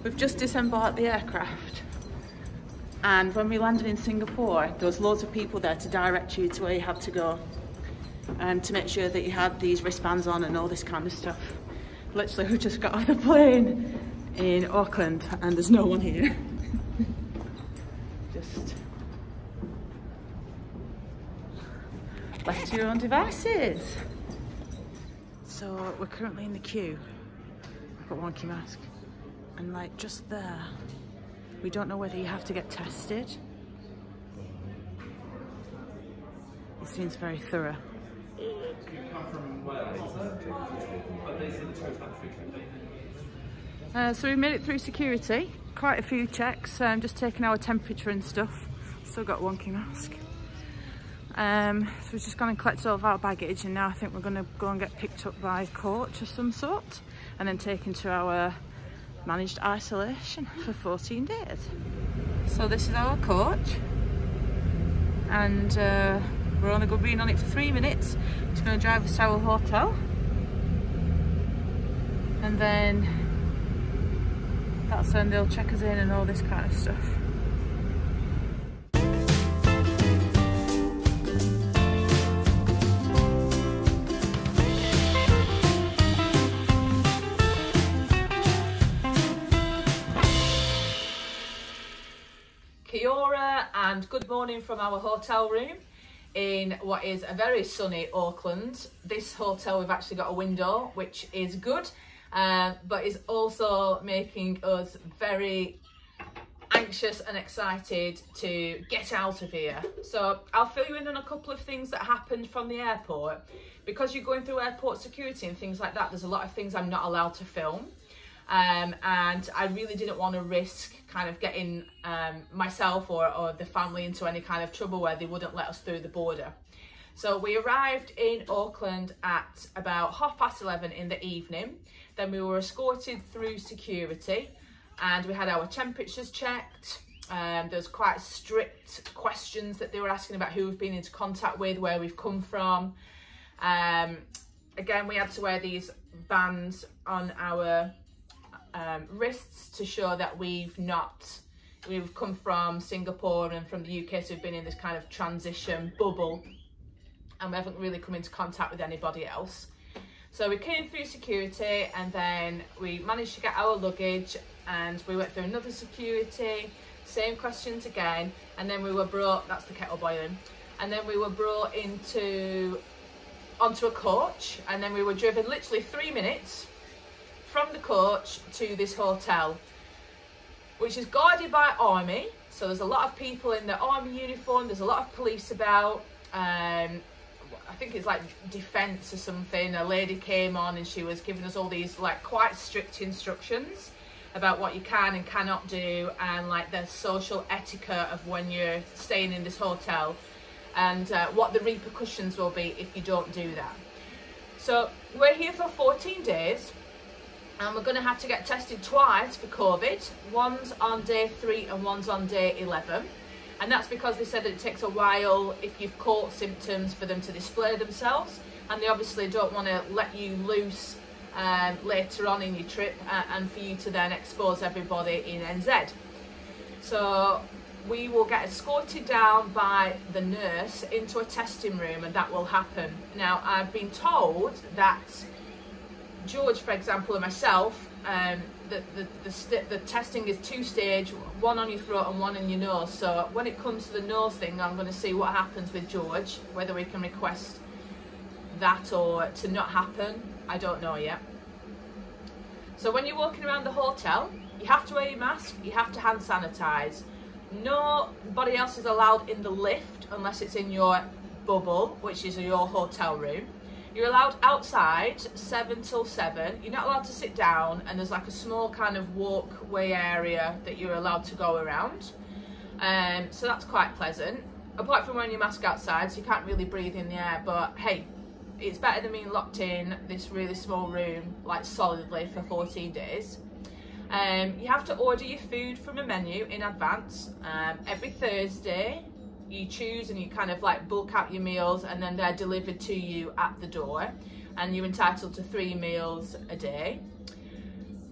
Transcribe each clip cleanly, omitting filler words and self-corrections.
We've just disembarked the aircraft, and when we landed in Singapore, there was loads of people there to direct you to where you had to go and to make sure that you had these wristbands on and all this kind of stuff. Literally, we just got off the plane in Auckland and there's no one here. Just left to your own devices. So we're currently in the queue. I've got a wonky mask. And like just there, we don't know whether you have to get tested. It seems very thorough. So we made it through security, quite a few checks, just taking our temperature and stuff. Still got a wonky mask. So we've just gone and collected all of our baggage, and now I think we're going to go and get picked up by a coach of some sort and then taken to our managed isolation for 14 days. So this is our coach, and we're only going to be on it for 3 minutes. It's going to drive us to our hotel, and then that's when they'll check us in and all this kind of stuff. Kia ora and good morning from our hotel room in what is a very sunny Auckland. This hotel, we've actually got a window, which is good, but is also making us very anxious and excited to get out of here. So I'll fill you in on a couple of things that happened from the airport. Because you're going through airport security and things like that, there's a lot of things I'm not allowed to film. And I really didn't want to risk kind of getting myself or the family into any kind of trouble where they wouldn't let us through the border. So we arrived in Auckland at about 11:30 in the evening. Then we were escorted through security and we had our temperatures checked. There's quite strict questions that they were asking about who we've been into contact with, where we've come from. Again, we had to wear these bands on our wrists to show that we've come from Singapore and from the UK, so we've been in this kind of transition bubble and we haven't really come into contact with anybody else. So we came through security and then we managed to get our luggage, and we went through another security, same questions again, and then we were brought, that's the kettle boiling, and then we were brought onto a coach, and then we were driven literally 3 minutes from the coach to this hotel, which is guarded by army. So there's a lot of people in the army uniform, there's a lot of police about. I think it's like defence or something. A lady came on and she was giving us all these like quite strict instructions about what you can and cannot do, and like the social etiquette of when you're staying in this hotel, and what the repercussions will be if you don't do that. So we're here for 14 days. And we're going to have to get tested twice for COVID. One's on day 3 and one's on day 11. And that's because they said that it takes a while, if you've caught symptoms, for them to display themselves. And they obviously don't want to let you loose later on in your trip and for you to then expose everybody in NZ. So we will get escorted down by the nurse into a testing room, and that will happen. Now, I've been told that George, for example, and myself, the testing is 2-stage, one on your throat and one in your nose. So when it comes to the nose thing, I'm going to see what happens with George, whether we can request that or to not happen. I don't know yet. So when you're walking around the hotel, you have to wear your mask, you have to hand sanitize. Nobody else is allowed in the lift unless it's in your bubble, which is your hotel room. You're allowed outside 7 till 7. You're not allowed to sit down, and there's like a small kind of walkway area that you're allowed to go around. So that's quite pleasant. Apart from wearing your mask outside, so you can't really breathe in the air, but hey, it's better than being locked in this really small room, like solidly for 14 days. You have to order your food from a menu in advance. Every Thursday, you choose and you kind of like bulk out your meals, and then they're delivered to you at the door, and you're entitled to 3 meals a day.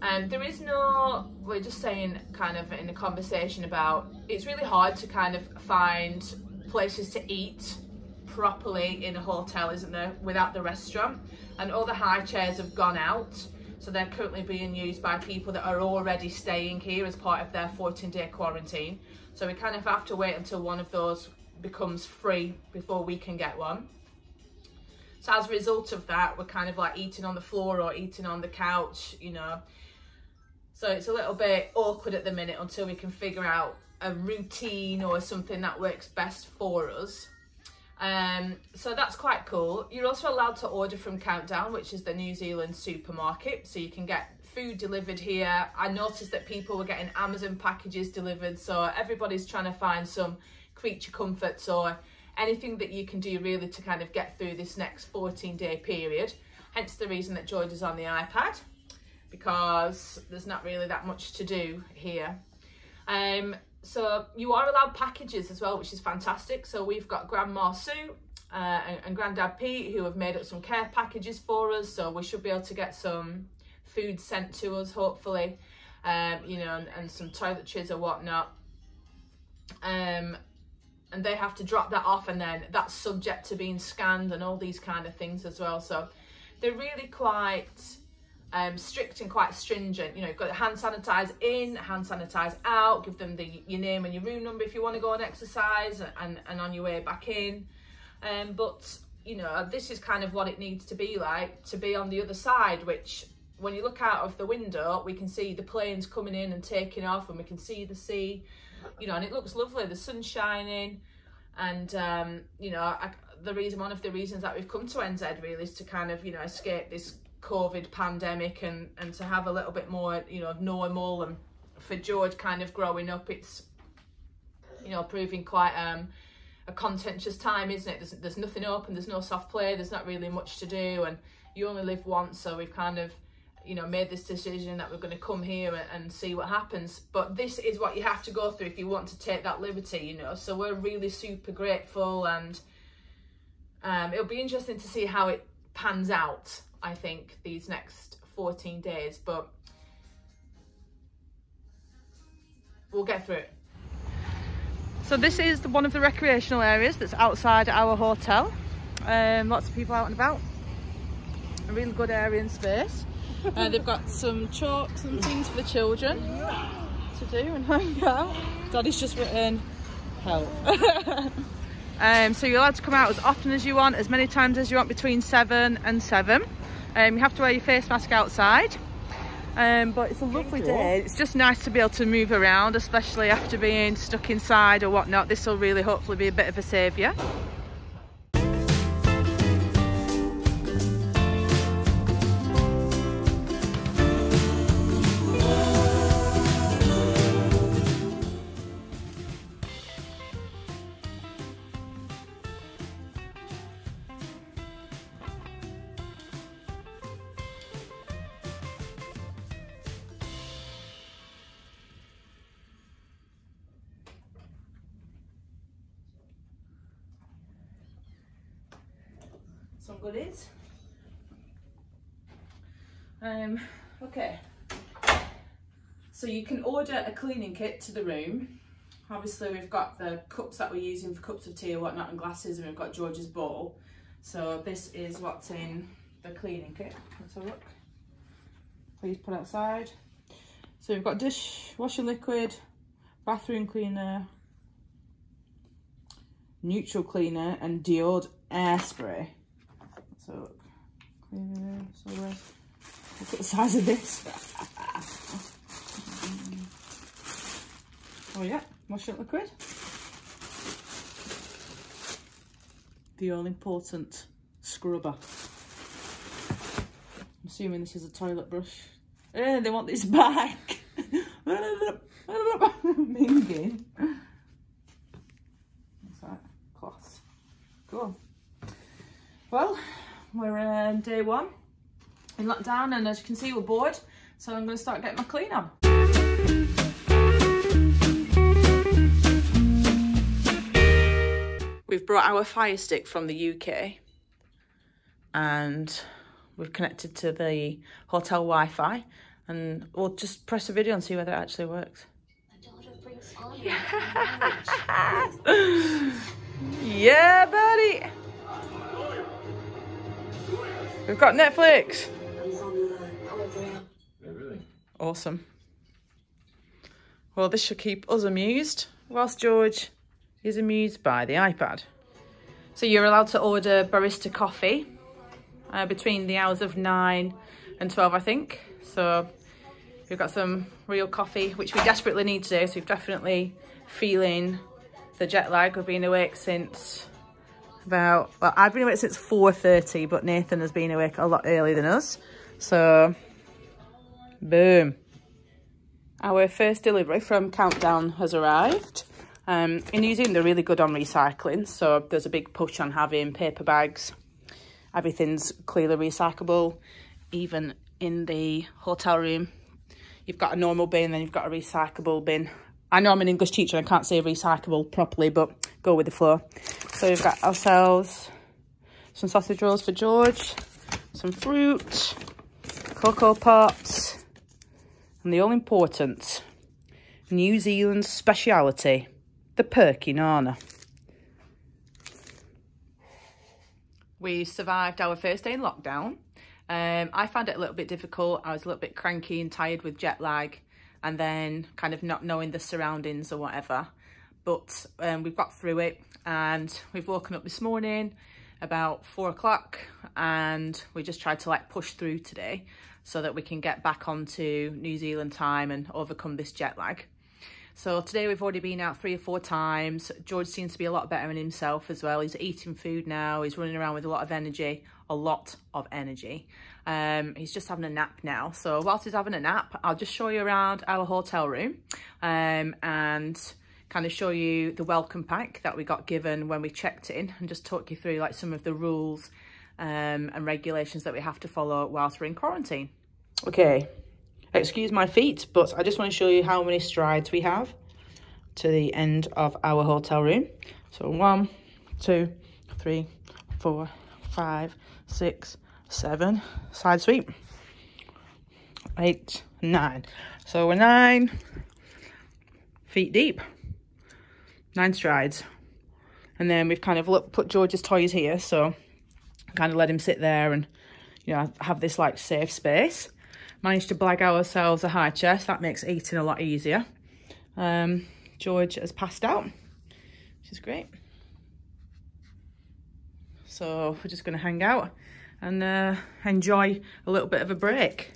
There is no, we're just saying kind of in a conversation about, it's really hard to kind of find places to eat properly in a hotel, isn't there, without the restaurant. And all the high chairs have gone out, so they're currently being used by people that are already staying here as part of their 14-day quarantine. So we kind of have to wait until one of those becomes free before we can get one. So as a result of that, we're kind of like eating on the floor or eating on the couch, you know. So it's a little bit awkward at the minute until we can figure out a routine or something that works best for us. So that's quite cool. You're also allowed to order from Countdown, which is the New Zealand supermarket. So you can get food delivered here. I noticed that people were getting Amazon packages delivered. So everybody's trying to find some creature comforts or anything that you can do really to kind of get through this next 14-day period. Hence the reason that George is on the iPad, because there's not really that much to do here. So you are allowed packages as well, which is fantastic. So we've got Grandma Sue and Grandad Pete, who have made up some care packages for us. So we should be able to get some food sent to us, hopefully, you know, and some toiletries or whatnot. And they have to drop that off, and then that's subject to being scanned and all these kind of things as well. So they're really quite strict and quite stringent. You know, you've got hand sanitize in, hand sanitize out, give them your name and your room number if you want to go and exercise, and on your way back in. But you know, this is kind of what it needs to be like to be on the other side, which when you look out of the window, we can see the planes coming in and taking off, and we can see the sea, you know, and it looks lovely, the sun's shining. And you know, one of the reasons that we've come to NZ really is to kind of, you know, escape this COVID pandemic and to have a little bit more, you know, normal. And for George kind of growing up, it's, you know, proving quite a contentious time, isn't it? There's nothing open, there's no soft play, there's not really much to do, and you only live once. So we've kind of, you know, made this decision that we're going to come here and see what happens. But this is what you have to go through if you want to take that liberty, you know. So we're really super grateful, and it'll be interesting to see how it pans out, I think, these next 14 days. But we'll get through it. So this is one of the recreational areas that's outside our hotel. Lots of people out and about. A really good area and space. They've got some chalks and things for the children to do and hang out. Daddy's just written help. So you're allowed to come out as often as you want, as many times as you want, between 7 and 7. You have to wear your face mask outside. But it's a lovely day. It's just nice to be able to move around, especially after being stuck inside or whatnot. This will really hopefully be a bit of a saviour. Some goodies. Okay, so you can order a cleaning kit to the room. Obviously we've got the cups that we're using for cups of tea or whatnot, and glasses, and we've got George's bowl. So this is what's in the cleaning kit. Let's have a look. Please put outside. So we've got dishwashing liquid, bathroom cleaner, neutral cleaner, and Diode air spray. So look at the size of this. Oh yeah, washing liquid. The all important scrubber. I'm assuming this is a toilet brush. They want this back. Minging. What's that? Cloth. Cool. Well, we're day 1 in lockdown, and as you can see, we're bored. So I'm going to start getting my clean on. We've brought our Fire Stick from the UK, and we've connected to the hotel Wi-Fi, and we'll just press a video and see whether it actually works. Yeah, buddy. We've got Netflix. Awesome. Well, this should keep us amused whilst George is amused by the iPad. So you're allowed to order barista coffee between the hours of 9 and 12, I think. So we've got some real coffee, which we desperately need today. So we're definitely feeling the jet lag. We've been awake since about, well, I've been awake since 4:30, but Nathan has been awake a lot earlier than us. So, boom. Our first delivery from Countdown has arrived. In New Zealand, they're really good on recycling. So there's a big push on having paper bags. Everything's clearly recyclable. Even in the hotel room, you've got a normal bin, then you've got a recyclable bin. I know I'm an English teacher, I can't say recyclable properly, but go with the flow. So we've got ourselves some sausage rolls for George, some fruit, cocoa pops, and the all-important New Zealand speciality, the Perky Nana. We survived our first day in lockdown. I found it a little bit difficult. I was a little bit cranky and tired with jet lag, and then kind of not knowing the surroundings or whatever. But we've got through it, and we've woken up this morning about 4 o'clock, and we just tried to like push through today so that we can get back onto New Zealand time and overcome this jet lag. So today we've already been out 3 or 4 times. George seems to be a lot better in himself as well. He's eating food now. He's running around with a lot of energy. He's just having a nap now. So whilst he's having a nap, I'll just show you around our hotel room and kind of show you the welcome pack that we got given when we checked in, and just talk you through like some of the rules and regulations that we have to follow whilst we're in quarantine. Okay. Excuse my feet, but I just want to show you how many strides we have to the end of our hotel room. So 1, 2, 3, 4, 5, 6, 7, side sweep, 8, 9. So we're 9 feet deep, 9 strides. And then we've kind of put George's toys here, so kind of let him sit there and, you know, have this like safe space. Managed to blag ourselves a high chest. That makes eating a lot easier. George has passed out, which is great. So we're just going to hang out and enjoy a little bit of a break.